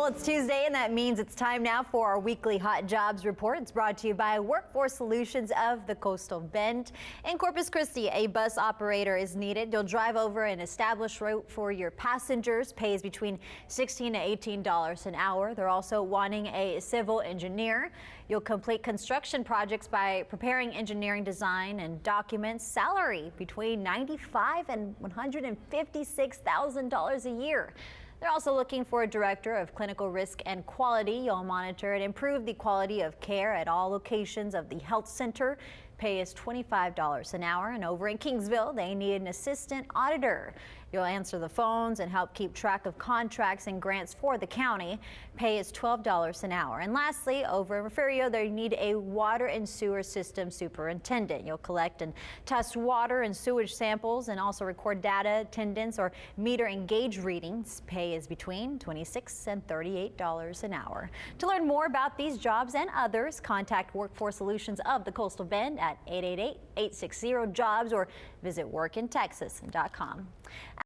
Well, it's Tuesday, and that means it's time now for our weekly Hot Jobs Report. It's brought to you by Workforce Solutions of the Coastal Bend. In Corpus Christi, a bus operator is needed. You'll drive over an established route for your passengers. Pays between $16 to $18 an hour. They're also wanting a civil engineer. You'll complete construction projects by preparing engineering design and documents. Salary between $95,000 and $156,000 a year. They're also looking for a director of clinical risk and quality. You'll monitor and improve the quality of care at all locations of the health center. Pay is $25 an hour. And over in Kingsville, they need an assistant auditor. You'll answer the phones and help keep track of contracts and grants for the county. Pay is $12 an hour. And lastly, over in Refugio, they need a water and sewer system superintendent. You'll collect and test water and sewage samples and also record data, attendance, or meter and gauge readings. Pay is between $26 and $38 an hour. To learn more about these jobs and others, contact Workforce Solutions of the Coastal Bend at 888-860-JOBS or visit workintexas.com.